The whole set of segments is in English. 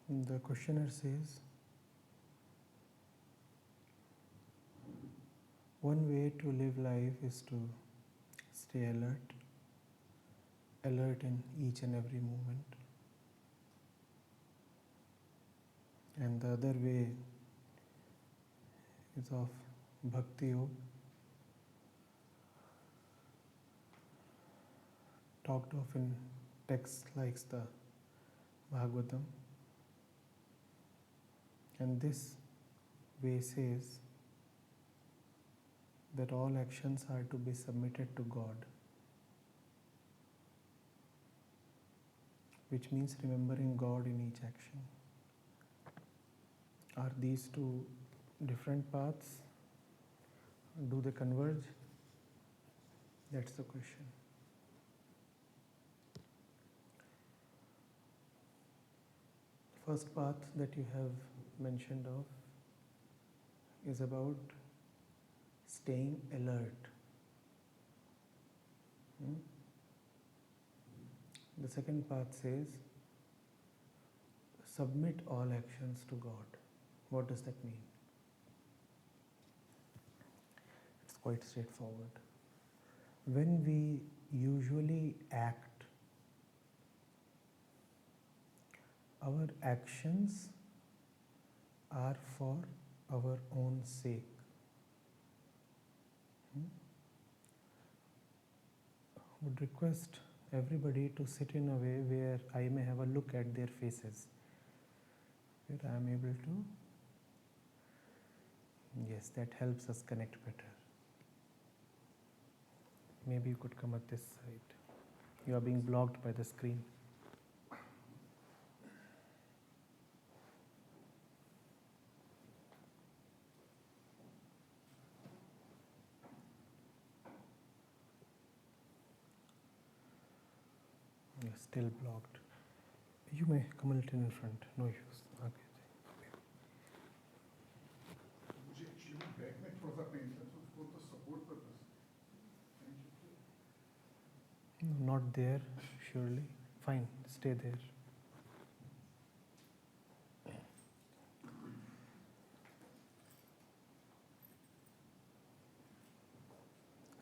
The questioner says, one way to live life is to stay alert in each and every moment. And the other way is of Bhakti Yoga, talked of in texts like the Bhagavatam. And this way says that all actions are to be submitted to God, which means remembering God in each action. Are these two different paths? Do they converge? That's the question. First path that you have mentioned of is about staying alert. The second path says, submit all actions to God. What does that mean? It's quite straightforward. When we usually act, our actions are for our own sake. Would request everybody to sit in a way where I may have a look at their faces, where I am able to. Yes, that helps us connect better. Maybe you could come at this side. You are being blocked by the screen. You're still blocked. You may come a little in front. No issues. Okay. मुझे actually back में थोड़ा सा pen था तो उसको तो support purpose. No, not there, surely. Fine, stay there.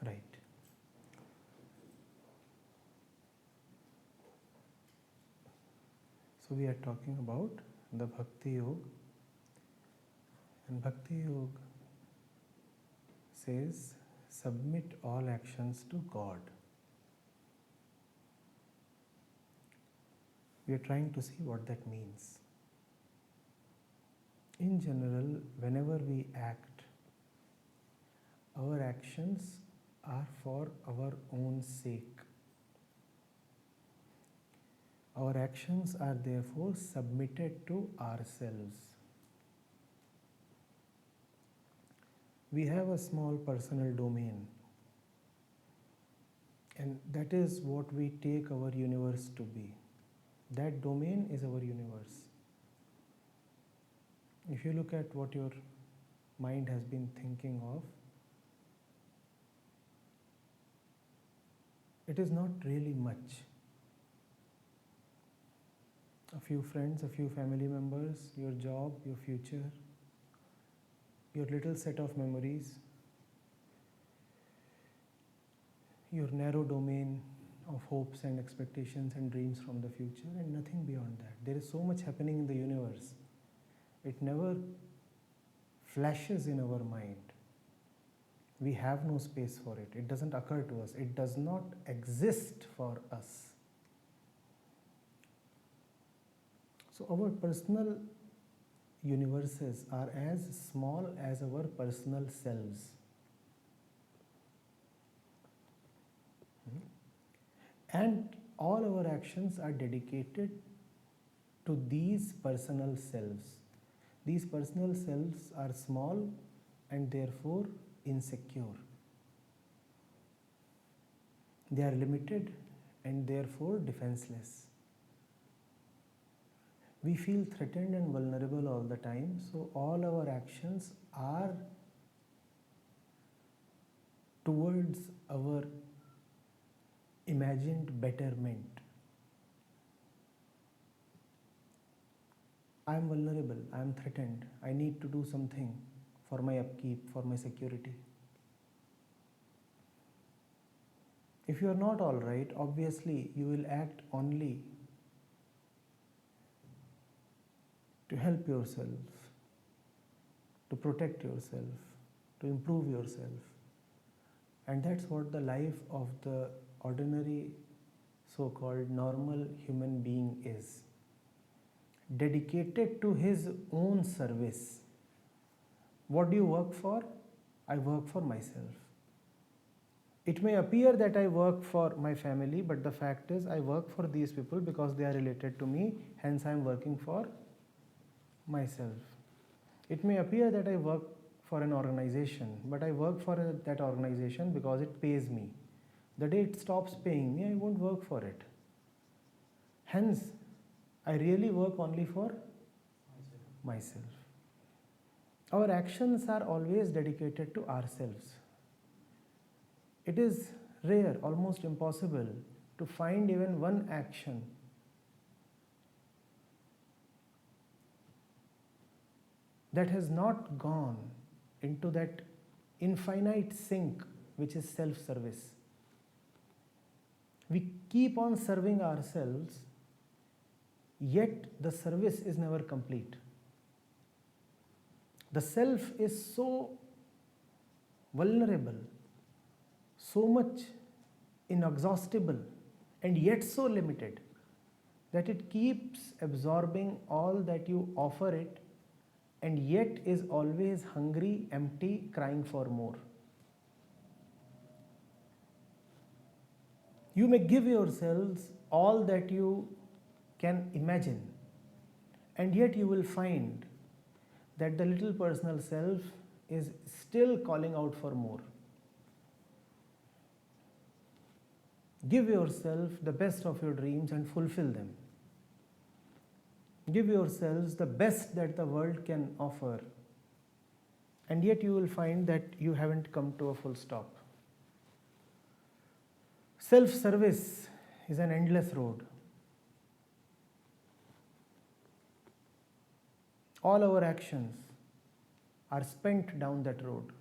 Right. So we are talking about the Bhakti Yoga. And Bhakti Yoga says, submit all actions to God. We are trying to see what that means. In general, whenever we act, our actions are for our own sake. Our actions are therefore submitted to ourselves. We have a small personal domain, and that is what we take our universe to be. That domain is our universe. If you look at what your mind has been thinking of, it is not really much. A few friends, a few family members, your job, your future, your little set of memories, your narrow domain of hopes and expectations and dreams from the future, and nothing beyond that. There is so much happening in the universe. It never flashes in our mind. We have no space for it. It doesn't occur to us. It does not exist for us. So our personal universes are as small as our personal selves. And all our actions are dedicated to these personal selves. These personal selves are small and therefore insecure. They are limited and therefore defenseless. We feel threatened and vulnerable all the time, so all our actions are towards our imagined betterment. I am vulnerable, I am threatened, I need to do something for my upkeep, for my security. If you are not all right, obviously you will act only to help yourself, to protect yourself, to improve yourself. And that's what the life of the ordinary, so-called normal human being is. Dedicated to his own service. What do you work for? I work for myself. It may appear that I work for my family, but the fact is I work for these people because they are related to me, hence I am working for myself. It may appear that I work for an organization, but I work for that organization because it pays me. The day it stops paying me, I won't work for it. Hence, I really work only for myself. Our actions are always dedicated to ourselves. It is rare, almost impossible, to find even one action that has not gone into that infinite sink which is self-service. We keep on serving ourselves, yet the service is never complete. The self is so vulnerable, so much inexhaustible, and yet so limited that it keeps absorbing all that you offer it, and yet is always hungry, empty, crying for more. You may give yourselves all that you can imagine, and yet you will find that the little personal self is still calling out for more. Give yourself the best of your dreams and fulfill them. Give yourselves the best that the world can offer, and yet you will find that you haven't come to a full stop. Self-service is an endless road. All our actions are spent down that road.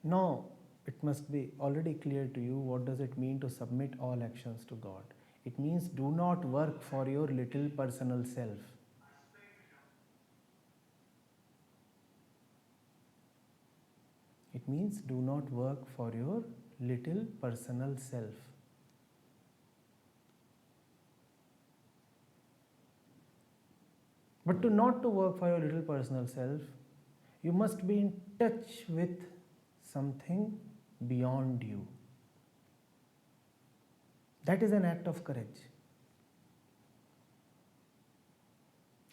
Now, it must be already clear to you what does it mean to submit all actions to God. It means do not work for your little personal self. It means do not work for your little personal self. But not to work for your little personal self, you must be in touch with something beyond you. That is an act of courage.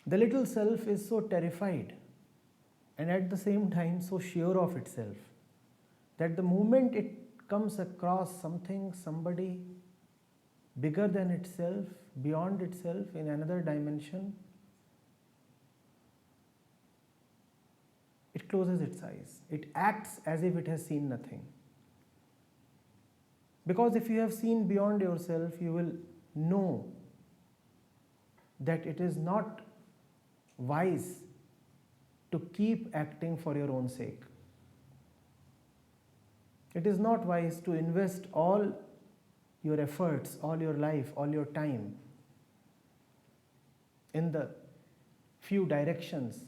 The little self is so terrified and at the same time so sure of itself that the moment it comes across something, somebody bigger than itself, beyond itself, in another dimension, it closes its eyes. It acts as if it has seen nothing. Because if you have seen beyond yourself, you will know that it is not wise to keep acting for your own sake. It is not wise to invest all your efforts, all your life, all your time in the few directions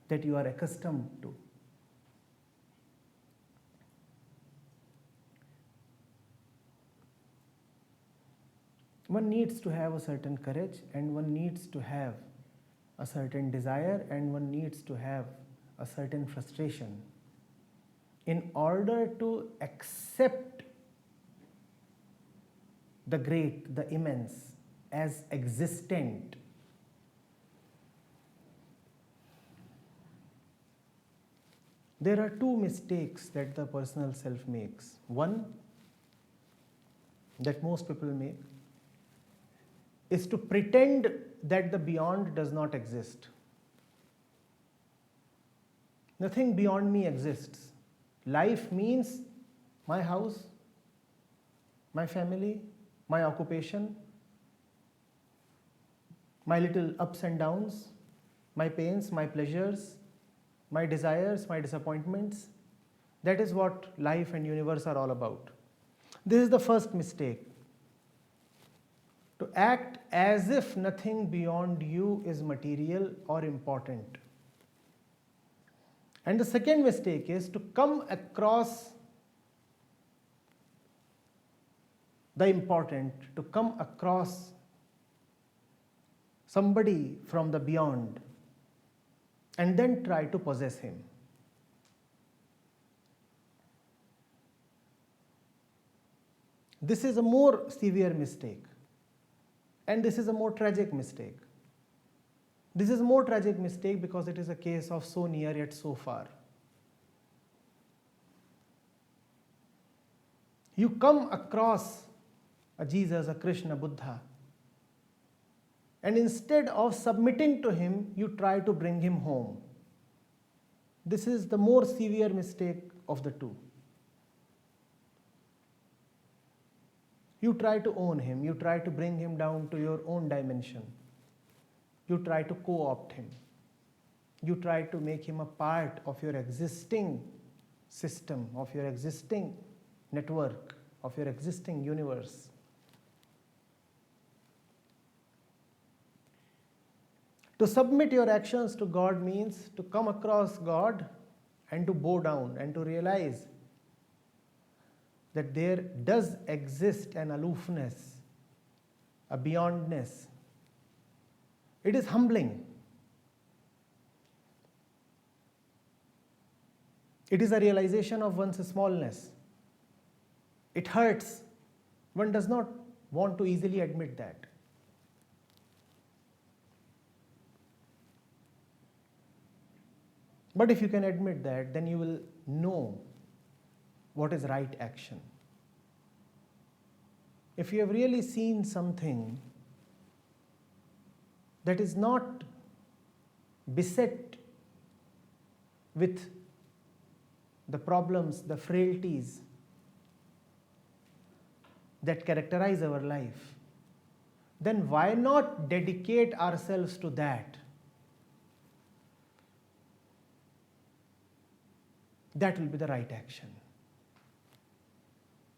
that you are accustomed to. One needs to have a certain courage, and one needs to have a certain desire, and one needs to have a certain frustration in order to accept the great, the immense, as existent. There are two mistakes that the personal self makes. One, that most people make, is to pretend that the beyond does not exist. Nothing beyond me exists. Life means my house, my family, my occupation, my little ups and downs, my pains, my pleasures, my desires, my disappointments. That is what life and universe are all about. This is the first mistake. To act as if nothing beyond you is material or important. And the second mistake is to come across the important, to come across somebody from the beyond and then try to possess him. This is a more severe mistake, and this is a more tragic mistake. This is a more tragic mistake because it is a case of so near yet so far. You come across a Jesus, a Krishna, Buddha, and instead of submitting to him, you try to bring him home. This is the more severe mistake of the two. You try to own him, you try to bring him down to your own dimension. You try to co-opt him. You try to make him a part of your existing system, of your existing network, of your existing universe. To submit your actions to God means to come across God and to bow down and to realize that there does exist an aloofness, a beyondness. It is humbling. It is a realization of one's smallness. It hurts. One does not want to easily admit that. But if you can admit that, then you will know what is right action. If you have really seen something that is not beset with the problems, the frailties that characterize our life, then why not dedicate ourselves to that? That will be the right action.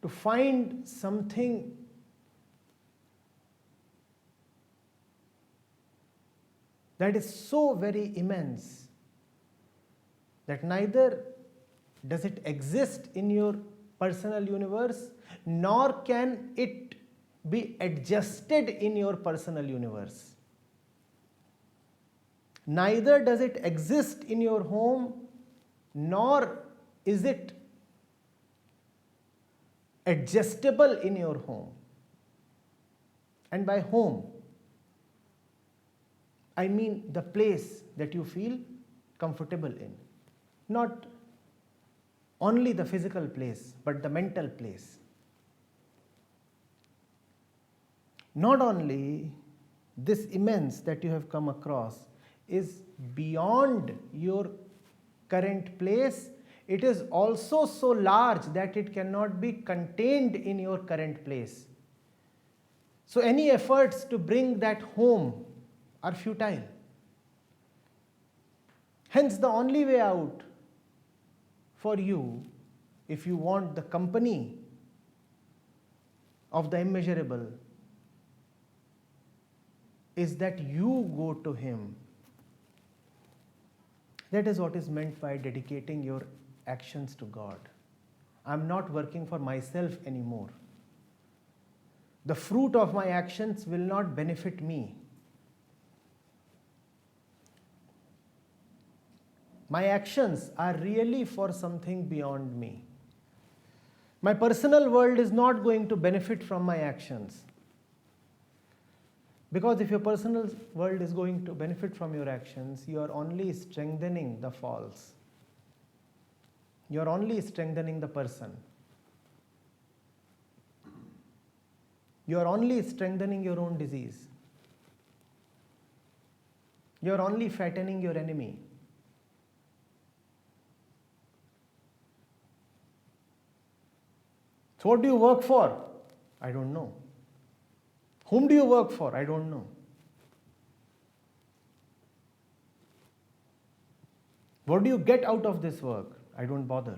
To find something that is so very immense that neither does it exist in your personal universe, nor can it be adjusted in your personal universe. Neither does it exist in your home, nor is it adjustable in your home. And by home, I mean the place that you feel comfortable in. Not only the physical place, but the mental place. Not only this immense that you have come across is beyond your current place, it is also so large that it cannot be contained in your current place. So any efforts to bring that home are futile. Hence, the only way out for you, if you want the company of the immeasurable, is that you go to him. That is what is meant by dedicating your actions to God. I am not working for myself anymore. The fruit of my actions will not benefit me. My actions are really for something beyond me. My personal world is not going to benefit from my actions. Because if your personal world is going to benefit from your actions, you are only strengthening the false. You are only strengthening the person. You are only strengthening your own disease. You are only fattening your enemy. So what do you work for? I don't know. Whom do you work for? I don't know. What do you get out of this work? I don't bother.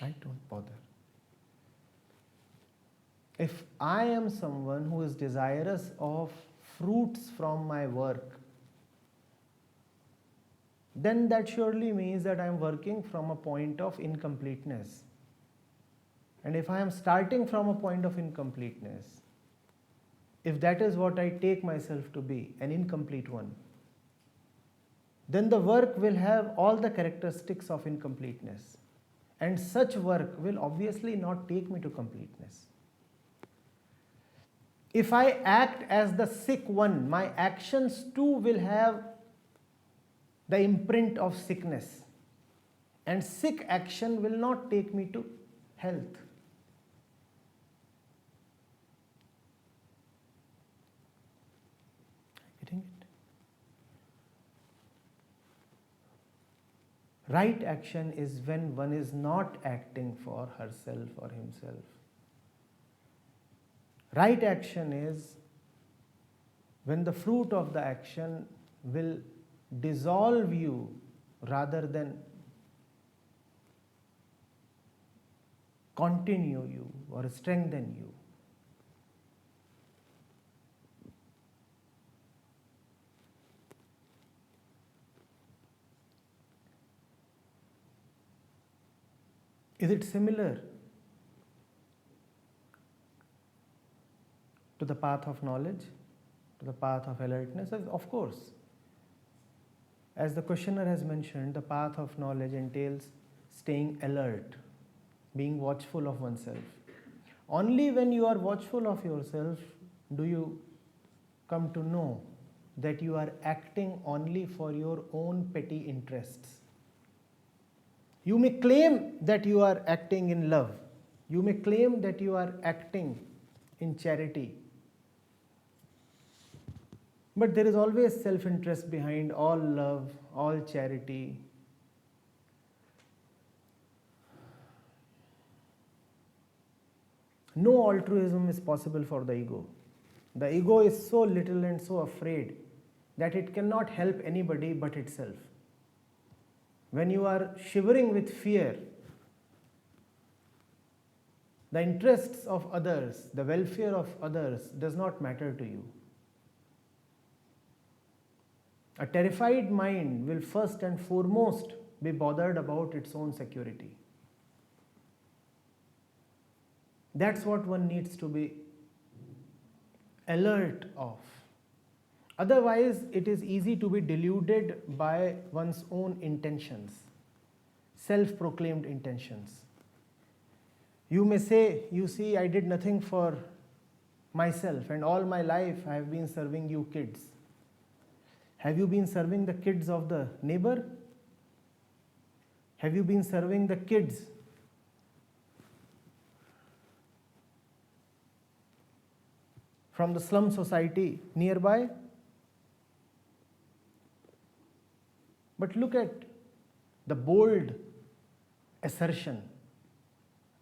I don't bother. If I am someone who is desirous of fruits from my work, then that surely means that I am working from a point of incompleteness. And if I am starting from a point of incompleteness, if that is what I take myself to be, an incomplete one, then the work will have all the characteristics of incompleteness. And such work will obviously not take me to completeness. If I act as the sick one, my actions too will have the imprint of sickness. And sick action will not take me to health. Getting it? Right action is when one is not acting for herself or himself. Right action is when the fruit of the action will dissolve you rather than continue you or strengthen you. Is it similar to the path of knowledge, to the path of alertness? Of course. As the questioner has mentioned, the path of knowledge entails staying alert, being watchful of oneself. Only when you are watchful of yourself do you come to know that you are acting only for your own petty interests. You may claim that you are acting in love. You may claim that you are acting in charity. But there is always self-interest behind all love, all charity. No altruism is possible for the ego. The ego is so little and so afraid that it cannot help anybody but itself. When you are shivering with fear, the interests of others, the welfare of others does not matter to you. A terrified mind will first and foremost be bothered about its own security. That's what one needs to be alert of. Otherwise, it is easy to be deluded by one's own intentions, self-proclaimed intentions. You may say, you see, I did nothing for myself, and all my life I have been serving you kids. Have you been serving the kids of the neighbor? Have you been serving the kids from the slum society nearby? But look at the bold assertion.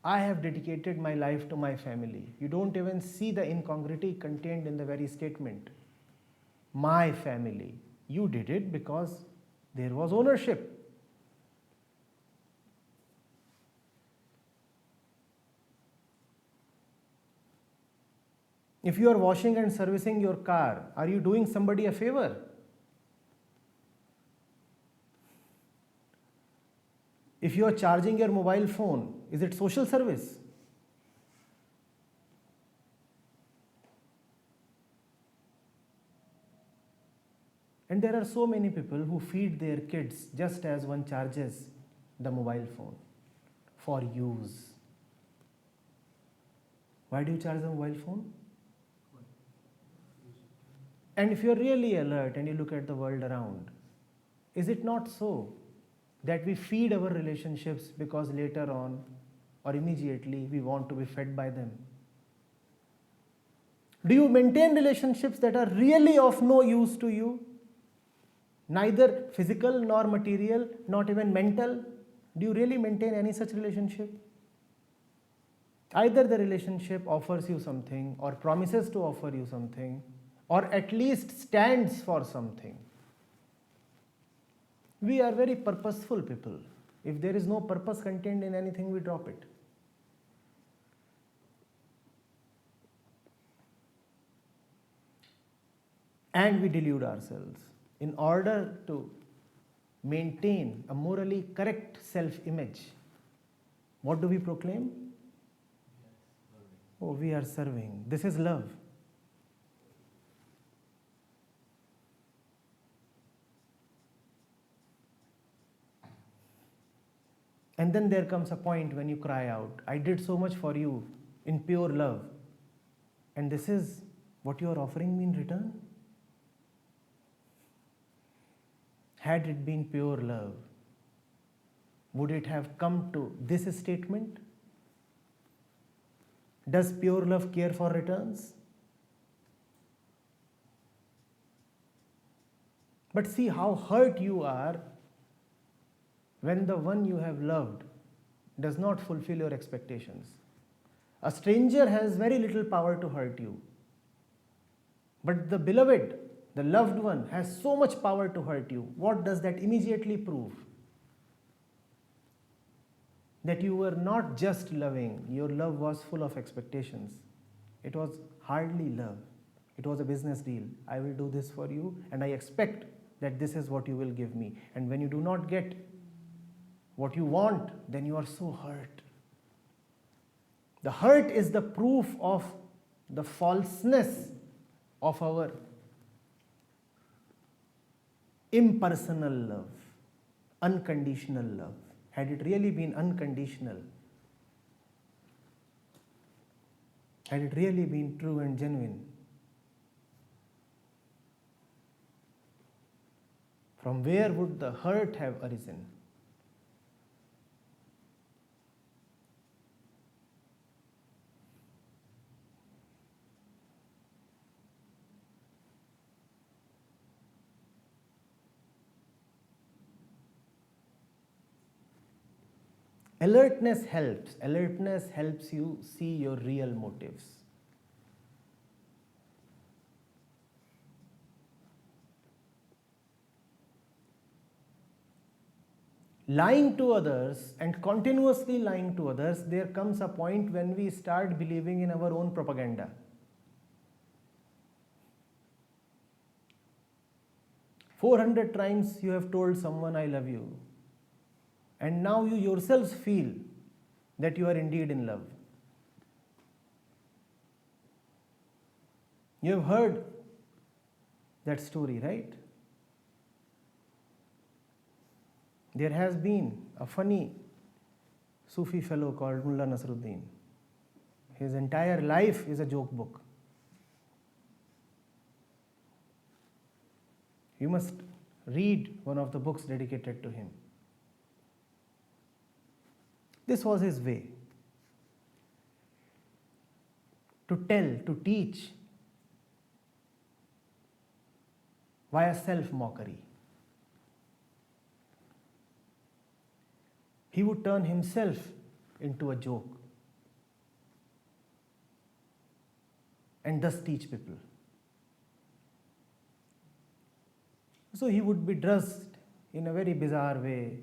I have dedicated my life to my family. You don't even see the incongruity contained in the very statement. My family. You did it because there was ownership. If you are washing and servicing your car, are you doing somebody a favor? If you are charging your mobile phone, is it social service? And there are so many people who feed their kids just as one charges the mobile phone for use. Why do you charge the mobile phone? And if you are really alert and you look at the world around, is it not so that we feed our relationships because later on or immediately we want to be fed by them? Do you maintain relationships that are really of no use to you? Neither physical nor material, not even mental. Do you really maintain any such relationship? Either the relationship offers you something or promises to offer you something, or at least stands for something. We are very purposeful people. If there is no purpose contained in anything, we drop it. And we delude ourselves. In order to maintain a morally correct self-image, what do we proclaim? Oh, we are serving. This is love. And then there comes a point when you cry out, I did so much for you in pure love, and this is what you are offering me in return? Had it been pure love, would it have come to this statement? Does pure love care for returns? But see how hurt you are when the one you have loved does not fulfill your expectations. A stranger has very little power to hurt you. But the beloved, the loved one, has so much power to hurt you. What does that immediately prove? That you were not just loving, your love was full of expectations. It was hardly love. It was a business deal. I will do this for you, and I expect that this is what you will give me. And when you do not get what you want, then you are so hurt. The hurt is the proof of the falseness of our impersonal love, unconditional love. Had it really been unconditional, had it really been true and genuine, from where would the hurt have arisen? Alertness helps. Alertness helps you see your real motives. Lying to others and continuously lying to others, there comes a point when we start believing in our own propaganda. "400 times you have told someone I love you, and now you yourselves feel that you are indeed in love." You have heard that story, right? There has been a funny Sufi fellow called Mullah Nasruddin. His entire life is a joke book. You must read one of the books dedicated to him. This was his way to tell, to teach via self-mockery. He would turn himself into a joke and thus teach people. So he would be dressed in a very bizarre way,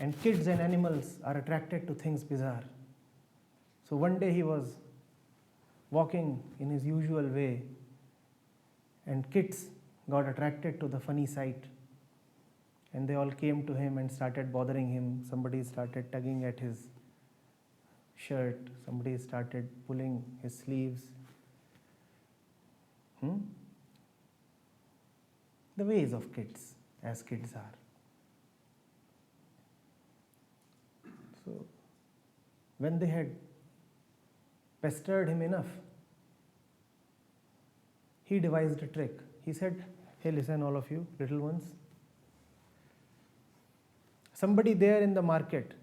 and kids and animals are attracted to things bizarre. So one day he was walking in his usual way, and kids got attracted to the funny sight. And they all came to him and started bothering him. Somebody started tugging at his shirt. Somebody started pulling his sleeves. The ways of kids, as kids are. So, when they had pestered him enough, he devised a trick. He said, "Hey, listen, all of you, little ones. Somebody there in the market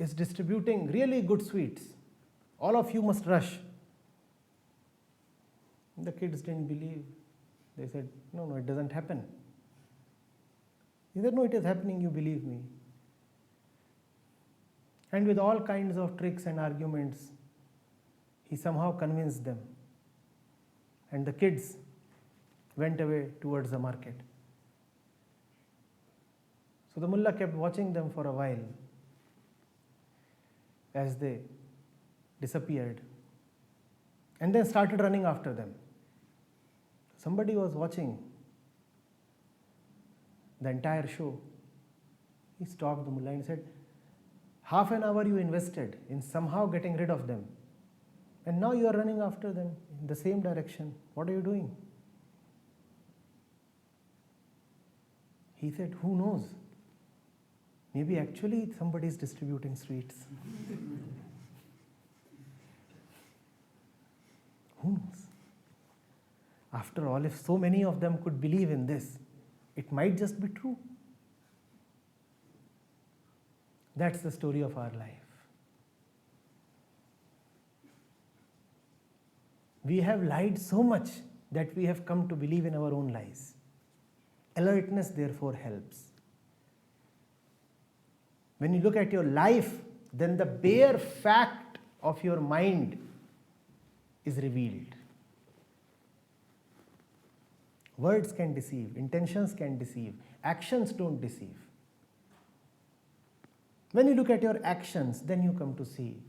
is distributing really good sweets. All of you must rush." The kids didn't believe. They said, no, it doesn't happen. He said, "No, it is happening, you believe me." And with all kinds of tricks and arguments, he somehow convinced them and the kids went away towards the market. So the mullah kept watching them for a while as they disappeared, and then started running after them. Somebody was watching the entire show. He stopped the mullah and said, half an hour you invested in somehow getting rid of them, and now you are running after them in the same direction. What are you doing? He said, who knows? Maybe actually somebody is distributing sweets. Who knows? After all, if so many of them could believe in this, it might just be true. That's the story of our life. We have lied so much that we have come to believe in our own lies. Alertness, therefore, helps. When you look at your life, then the bare fact of your mind is revealed. Words can deceive, intentions can deceive, actions don't deceive. When you look at your actions, then you come to see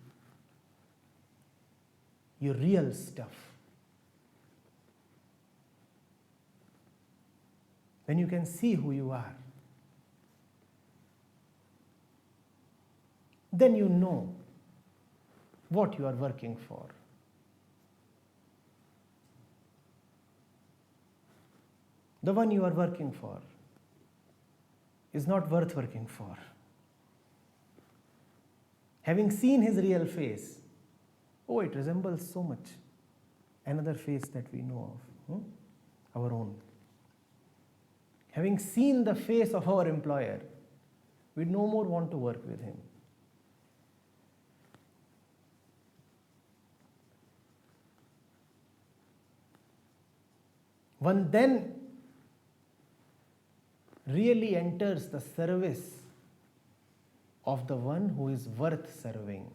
your real stuff. When you can see who you are, then you know what you are working for. The one you are working for is not worth working for. Having seen his real face, oh, it resembles so much another face that we know of, our own. Having seen the face of our employer, we no more want to work with him. One then really enters the service of the one who is worth serving.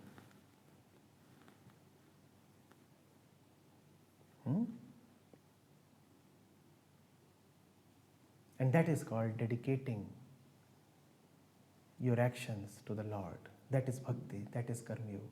And that is called dedicating your actions to the Lord. That is bhakti, that is karma yoga.